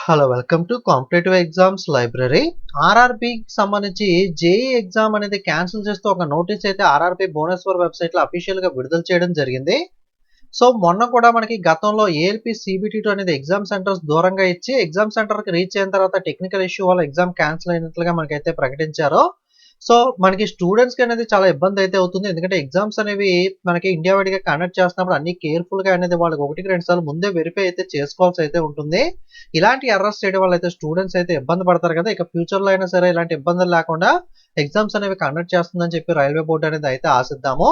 Hello welcome to competitive exams library. ఆర్ఆర్బికి సంబంధించి JE exam అనేది క్యాన్సిల్ చేస్తూ ఒక నోటీస్ అయితే ఆర్ఆర్బి భువనేశ్వర్ వెబ్సైట్లో అఫీషియల్గా విడుదల చేయడం జరిగింది. సో మొన్న కూడా మనకి గతంలో ఏఎల్పి సిబిటి2 అనేది ఎగ్జామ్ సెంటర్స్ దూరంగా ఇచ్చి ఎగ్జామ్ సెంటర్కి రీచ్ అయిన తర్వాత టెక్నికల్ ఇష్యూ వల్ల ఎగ్జామ్ క్యాన్సిల్ అయినట్లుగా మనకైతే ప్రకటించారు. సో మనకి స్టూడెంట్స్కి అనేది చాలా ఇబ్బంది అయితే అవుతుంది. ఎందుకంటే ఎగ్జామ్స్ అనేవి మనకి ఇండియా వైడ్గా కండక్ట్ చేస్తున్నప్పుడు అన్ని కేర్ఫుల్గా అనేది వాళ్ళకి 1-2 సార్లు ముందే వెరిఫై అయితే చేసుకోవాల్సి అయితే ఉంటుంది. ఇలాంటి ఎర్రర్స్ చేయడం వల్ల అయితే స్టూడెంట్స్ అయితే ఇబ్బంది పడతారు కదా. ఇక ఫ్యూచర్లో అయినా సరే ఇలాంటి ఇబ్బందులు లేకుండా ఎగ్జామ్స్ అనేవి కండక్ట్ చేస్తుందని చెప్పి రైల్వే బోర్డు అనేది అయితే ఆశిద్దాము.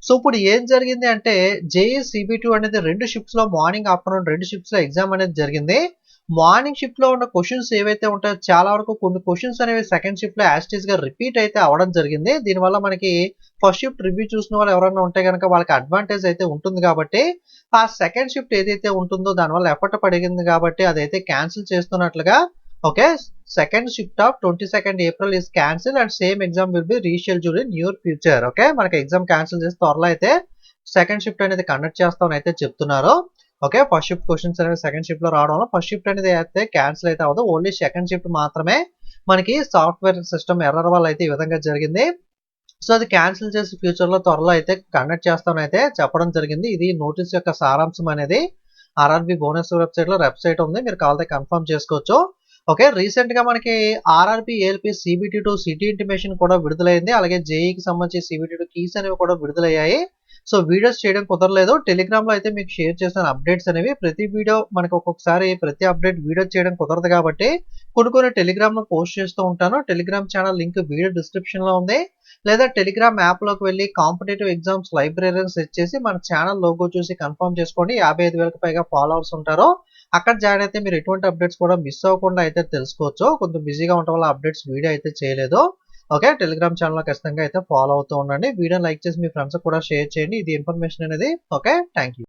సో ఇప్పుడు ఏం జరిగింది అంటే జేఈ సిబి2 అనేది 2 షిఫ్ట్స్లో మార్నింగ్ ఆఫ్టర్నూన్ 2 షిఫ్ట్స్లో ఎగ్జామ్ అనేది జరిగింది. మార్నింగ్ షిఫ్ట్లో ఉన్న క్వశ్చన్స్ ఏవైతే ఉంటాయో చాలా వరకు కొన్ని క్వశ్చన్స్ అనేవి సెకండ్ షిఫ్ట్లో యాస్టీస్గా రిపీట్ అయితే అవ్వడం జరిగింది. దీనివల్ల మనకి ఫస్ట్ షిఫ్ట్ రివ్యూ చూసిన వాళ్ళు ఎవరైనా ఉంటే కనుక వాళ్ళకి అడ్వాంటేజ్ అయితే ఉంటుంది కాబట్టి ఆ సెకండ్ షిఫ్ట్ ఏదైతే ఉంటుందో దానివల్ల ఎఫర్ట్ పడిగింది కాబట్టి అదైతే క్యాన్సిల్ చేస్తున్నట్లుగా okay. Second shift of 22nd April is cancelled and same exam will be rescheduled in near future. Okay, మనకి ఎగ్జామ్ క్యాన్సిల్ చేసి త్వరలో అయితే సెకండ్ షిఫ్ట్ అనేది కండక్ట్ చేస్తామని అయితే చెప్తున్నారు. ఓకే, ఫస్ట్ షిఫ్ట్ క్వశ్చన్స్ అనేవి సెకండ్ షిఫ్ట్ లో రావడం వల్ల ఫస్ట్ షిఫ్ట్ అనేది అయితే క్యాన్సిల్ అయితే అవ్వదు. ఓన్లీ సెకండ్ షిఫ్ట్ మాత్రమే మనకి సాఫ్ట్వేర్ సిస్టమ్ ఎర్రర్ వల్ల అయితే ఈ విధంగా జరిగింది. సో అది క్యాన్సిల్ చేసి ఫ్యూచర్ లో త్వరలో అయితే కండక్ట్ చేస్తామని అయితే చెప్పడం జరిగింది. ఇది నోటీస్ యొక్క సారాంశం అనేది ఆర్ఆర్బి భువనేశ్వర్ వెబ్సైట్ ఉంది, మీరు కావాలంటే కన్ఫర్మ్ చేసుకోవచ్చు. ఓకే, రీసెంట్ గా మనకి ఆర్ఆర్బి ఏఎల్పి సిబిటి2 సిటీ ఇంటిమేషన్ కూడా విడుదలైంది. అలాగే జేఈకి సంబంధించి సిబిటి2 కీస్ అనేవి కూడా విడుదలయ్యాయి. సో వీడియోస్ చేయడం కుదరలేదు. టెలిగ్రామ్ లో అయితే మీకు షేర్ చేసిన అప్డేట్స్ అనేవి ప్రతి వీడియో మనకి ఒక్కొక్కసారి ప్రతి అప్డేట్ వీడియో చేయడం కుదరదు కాబట్టి కొన్ని టెలిగ్రామ్ లో పోస్ట్ చేస్తూ ఉంటాను. Telegram channel link video description లో ఉంది, లేదా టెలిగ్రామ్ యాప్ లోకి వెళ్ళి కాంపిటేటివ్ ఎగ్జామ్స్ లైబ్రరీ సెట్ చేసి మన ఛానల్ లోగో చూసి కన్ఫర్మ్ చేసుకోండి. 55,000కి పైగా ఫాలోవర్స్ ఉంటారు. అక్కడ జాయిన్ అయితే మీరు ఎటువంటి అప్డేట్స్ కూడా మిస్ అవ్వకుండా అయితే తెలుసుకోవచ్చు. కొంచెం బిజీగా ఉండటం వల్ల అప్డేట్స్ వీడియో అయితే చేయలేదు. ఓకే, టెలిగ్రామ్ ఛానల్ ఖచ్చితంగా అయితే ఫాలో అవుతూ ఉండండి. వీడియో లైక్ చేసి మీ ఫ్రెండ్స్ కూడా షేర్ చేయండి. ఇది ఇన్ఫర్మేషన్ అనేది. Okay, thank you.